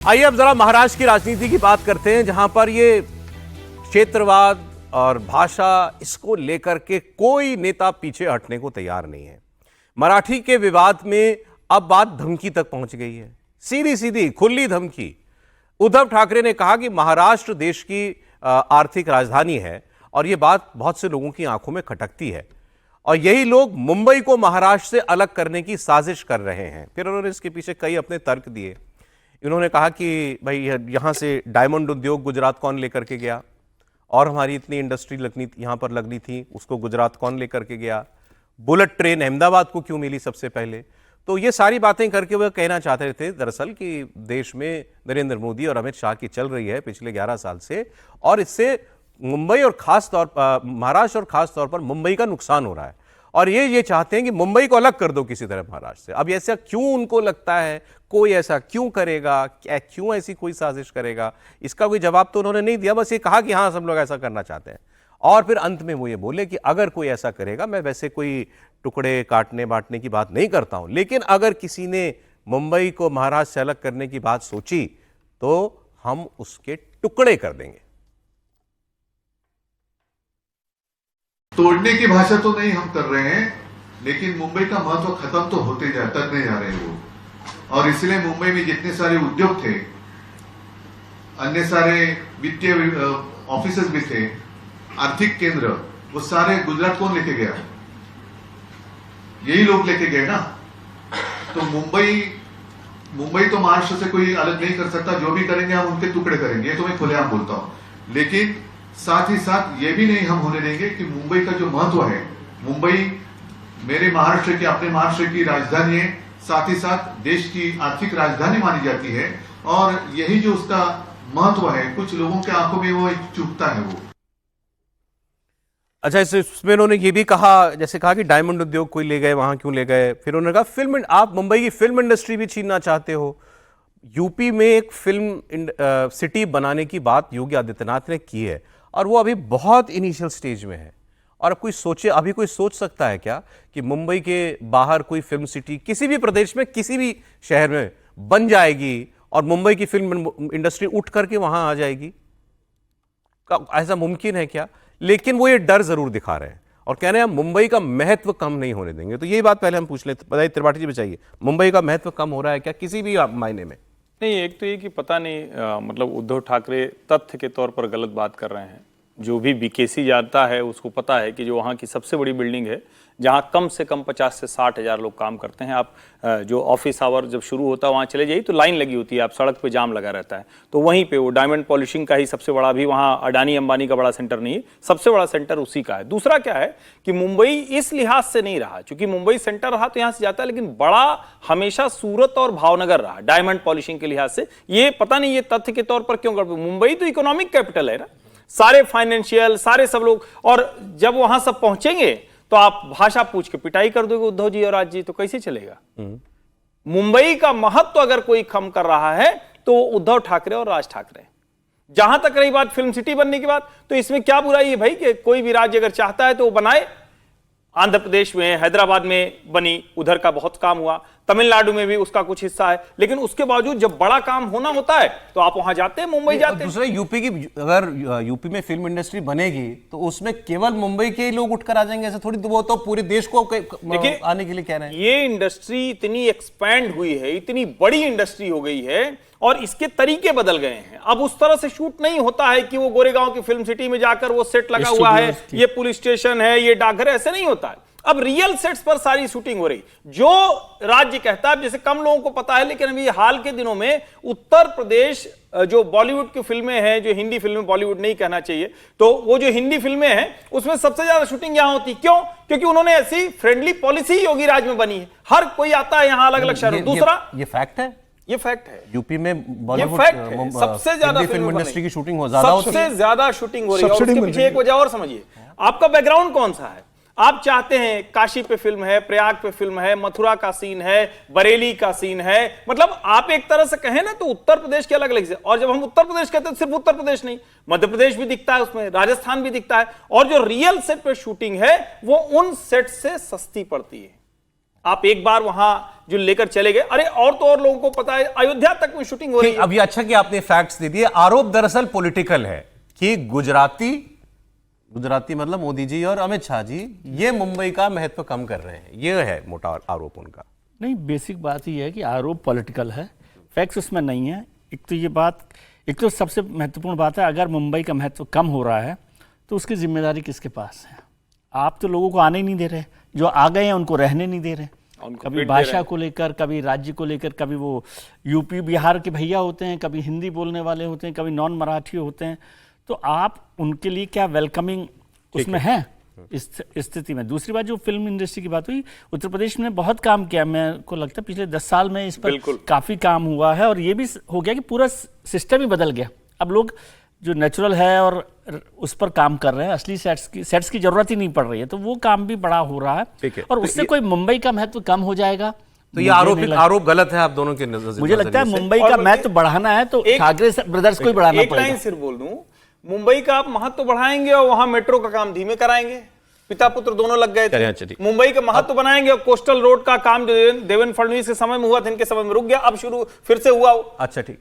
आइए अब जरा महाराष्ट्र की राजनीति की बात करते हैं, जहां पर ये क्षेत्रवाद और भाषा, इसको लेकर के कोई नेता पीछे हटने को तैयार नहीं है। मराठी के विवाद में अब बात धमकी तक पहुंच गई है, सीधी सीधी खुली धमकी। उद्धव ठाकरे ने कहा कि महाराष्ट्र देश की आर्थिक राजधानी है और यह बात बहुत से लोगों की आंखों में खटकती है और यही लोग मुंबई को महाराष्ट्र से अलग करने की साजिश कर रहे हैं। फिर उन्होंने इसके पीछे कई अपने तर्क दिए। इन्होंने कहा कि भाई यहाँ से डायमंड उद्योग गुजरात कौन लेकर के गया, और हमारी इतनी इंडस्ट्री लगनी यहाँ पर लगनी थी, उसको गुजरात कौन लेकर के गया, बुलेट ट्रेन अहमदाबाद को क्यों मिली सबसे पहले। तो ये सारी बातें करके वह कहना चाहते थे दरअसल कि देश में नरेंद्र मोदी और अमित शाह की चल रही है पिछले 11 साल से, और इससे मुंबई और खास तौर पर महाराष्ट्र और खास तौर पर मुंबई का नुकसान हो रहा है, और ये चाहते हैं कि मुंबई को अलग कर दो किसी तरह महाराष्ट्र से। अब ऐसा क्यों उनको लगता है, कोई ऐसा क्यों करेगा, क्यों ऐसी कोई साजिश करेगा, इसका कोई जवाब तो उन्होंने नहीं दिया। बस ये कहा कि हाँ सब लोग ऐसा करना चाहते हैं, और फिर अंत में वो ये बोले कि अगर कोई ऐसा करेगा, मैं वैसे कोई टुकड़े काटने बांटने की बात नहीं करता हूं, लेकिन अगर किसी ने मुंबई को महाराष्ट्र से अलग करने की बात सोची तो हम उसके टुकड़े कर देंगे। तोड़ने की भाषा तो नहीं हम कर रहे हैं, लेकिन मुंबई का महत्व खत्म तो होते नहीं जा रहे हैं वो, और इसलिए मुंबई में जितने सारे उद्योग थे, अन्य सारे वित्तीय ऑफिसेस भी थे, आर्थिक केंद्र, वो सारे गुजरात कौन लेके गया? यही लोग लेके गए ना। तो मुंबई तो महाराष्ट्र से कोई अलग नहीं कर सकता, जो भी करेंगे हम उनके टुकड़े करेंगे, ये तो मैं खुलेआम बोलता हूं। लेकिन साथ ही साथ ये भी नहीं हम होने देंगे कि मुंबई का जो महत्व है, मुंबई मेरे महाराष्ट्र की, अपने महाराष्ट्र की राजधानी है, साथ ही साथ देश की आर्थिक राजधानी मानी जाती है, और यही जो उसका महत्व है कुछ लोगों के आंखों में वो चुभता है वो। अच्छा, इसमें उन्होंने ये भी कहा, जैसे कहा कि डायमंड उद्योग कोई ले गए, वहां क्यों ले गए। फिर उन्होंने कहा आप मुंबई की फिल्म इंडस्ट्री भी छीनना चाहते हो। यूपी में एक फिल्म सिटी बनाने की बात योगी आदित्यनाथ ने की है, और वो अभी बहुत इनिशियल स्टेज में है। और अभी कोई सोच सकता है क्या कि मुंबई के बाहर कोई फिल्म सिटी किसी भी प्रदेश में, किसी भी शहर में बन जाएगी और मुंबई की फिल्म इंडस्ट्री उठ करके वहां आ जाएगी? ऐसा मुमकिन है क्या? लेकिन वो ये डर जरूर दिखा रहे हैं और कह रहे हैं हम मुंबई का महत्व कम नहीं होने देंगे। तो यही बात पहले हम पूछ लेते, बताइए त्रिपाठी जी बताइए, मुंबई का महत्व कम हो रहा है क्या किसी भी मायने में? नहीं, एक तो ये कि पता नहीं, मतलब उद्धव ठाकरे तथ्य के तौर पर गलत बात कर रहे हैं। जो भी बीकेसी जाता है उसको पता है कि जो वहाँ की सबसे बड़ी बिल्डिंग है, जहाँ कम से कम 50 से 60 हज़ार लोग काम करते हैं। आप जो ऑफिस आवर जब शुरू होता है वहाँ चले जाइए तो लाइन लगी होती है, आप सड़क पे जाम लगा रहता है। तो वहीं पे वो डायमंड पॉलिशिंग का ही सबसे बड़ा, भी वहाँ अडानी अंबानी का बड़ा सेंटर नहीं है, सबसे बड़ा सेंटर उसी का है। दूसरा क्या है कि मुंबई इस लिहाज से नहीं रहा, चूंकि मुंबई सेंटर रहा तो यहाँ से जाता है, लेकिन बड़ा हमेशा सूरत और भावनगर रहा डायमंड पॉलिशिंग के लिहाज से। ये पता नहीं ये तथ्य के तौर पर क्यों कर, मुंबई तो इकोनॉमिक कैपिटल है ना, सारे फाइनेंशियल सारे सब लोग, और जब वहां सब पहुंचेंगे तो आप भाषा पूछ के पिटाई कर दोगे उद्धव जी और राज जी, तो कैसे चलेगा? मुंबई का महत्व अगर कोई कम कर रहा है तो उद्धव ठाकरे और राज ठाकरे। जहां तक रही बात फिल्म सिटी बनने की बात, तो इसमें क्या बुराई है भाई कि कोई भी राज्य अगर चाहता है तो वो बनाए। आंध्र प्रदेश में, हैदराबाद में बनी, उधर का बहुत काम हुआ, तमिलनाडु में भी उसका कुछ हिस्सा है, लेकिन उसके बावजूद जब बड़ा काम होना होता है तो आप वहां जाते हैं, मुंबई जाते हैं। दूसरा यूपी की, अगर यूपी में फिल्म इंडस्ट्री बनेगी तो उसमें केवल मुंबई के लोग उठकर आ जाएंगे, ऐसा थोड़ी, वो तो पूरे देश को आने के लिए कह रहे हैं। ये इंडस्ट्री इतनी एक्सपैंड हुई है, इतनी बड़ी इंडस्ट्री हो गई है, और इसके तरीके बदल गए हैं। अब उस तरह से शूट नहीं होता है कि वो गोरेगांव की फिल्म सिटी में जाकर वो सेट लगा हुआ है, ये पुलिस स्टेशन है, ये डाकघर, ऐसे नहीं होता है। अब रियल सेट्स पर सारी शूटिंग हो रही। जो राज्य कहता है, जैसे कम लोगों को पता है, लेकिन अभी हाल के दिनों में उत्तर प्रदेश जो बॉलीवुड की फिल्में हैं, जो हिंदी फिल्में, बॉलीवुड नहीं कहना चाहिए, तो वो जो हिंदी फिल्में हैं उसमें सबसे ज्यादा शूटिंग यहां होती। क्यों? क्योंकि उन्होंने ऐसी फ्रेंडली पॉलिसी योगी राज में बनी है, हर कोई आता है यहां अलग अलग शहरों। दूसरा ये फैक्ट है, ये फैक्ट है, यूपी में बॉलीवुड सबसे ज्यादा फिल्म इंडस्ट्री की शूटिंग हो, सबसे ज्यादा शूटिंग हो रही है। उसके पीछे एक वजह और समझिए, आपका बैकग्राउंड कौन सा है। आप चाहते हैं काशी पे फिल्म है, प्रयाग पे फिल्म है, मथुरा का सीन है, बरेली का सीन है, मतलब आप एक तरह से कहें ना तो उत्तर प्रदेश के अलग अलग से। और जब हम उत्तर प्रदेश कहते हैं सिर्फ उत्तर प्रदेश नहीं, मध्य प्रदेश भी दिखता है उसमें, राजस्थान भी दिखता है, और जो रियल सेट पे शूटिंग है वो उन सेट से सस्ती पड़ती है। आप एक बार वहां जो लेकर चले गए, अरे और तो और लोगों को पता है अयोध्या तक में शूटिंग हो रही है। अब ये अच्छा कि आपने फैक्ट्स दे दिए। आरोप दरअसल पॉलिटिकल है कि गुजराती मतलब मोदी जी और अमित शाह जी ये मुंबई का महत्व कम कर रहे हैं, ये है मोटा आरोप उनका। नहीं, बेसिक बात ये है कि आरोप पॉलिटिकल है, फैक्ट्स उसमें नहीं है। एक तो सबसे महत्वपूर्ण बात है, अगर मुंबई का महत्व कम हो रहा है तो उसकी जिम्मेदारी किसके पास है? आप तो लोगों को आने ही नहीं दे रहे, जो आ गए हैं उनको रहने नहीं दे रहे। कभी भाषा को लेकर, कभी राज्य को लेकर, कभी वो यूपी बिहार के भैया होते हैं, कभी हिंदी बोलने वाले होते हैं, कभी नॉन मराठी होते हैं, तो आप उनके लिए क्या वेलकमिंग उसमें है इस स्थिति में? दूसरी बात, जो फिल्म इंडस्ट्री की बात हुई, उत्तर प्रदेश ने बहुत काम किया, मेरे को लगता है पिछले 10 साल में इस पर काफी काम हुआ है, और ये भी हो गया कि पूरा सिस्टम ही बदल गया। अब लोग जो नेचुरल है और उस पर काम कर रहे हैं, असली सेट्स की जरूरत ही नहीं पड़ रही है, तो वो काम भी बड़ा हो रहा है, और उससे कोई मुंबई का महत्व कम हो जाएगा? तो ये आरोप गलत है आप दोनों के नजर? मुझे लगता है मुंबई का महत्व बढ़ाना है तो ठाकरे ब्रदर्स को ही बढ़ाना पड़ेगा। एक लाइन सिर्फ बोल दूं, मुंबई का आप महत्व बढ़ाएंगे और वहां मेट्रो का काम धीमे कराएंगे। पिता पुत्र दोनों लग गए थे। मुंबई का महत्व बनाएंगे और कोस्टल रोड का काम जो देवेंद्र फडणवीस के समय में हुआ था, इनके समय में रुक गया, अब शुरू फिर से हुआ। अच्छा, ठीक।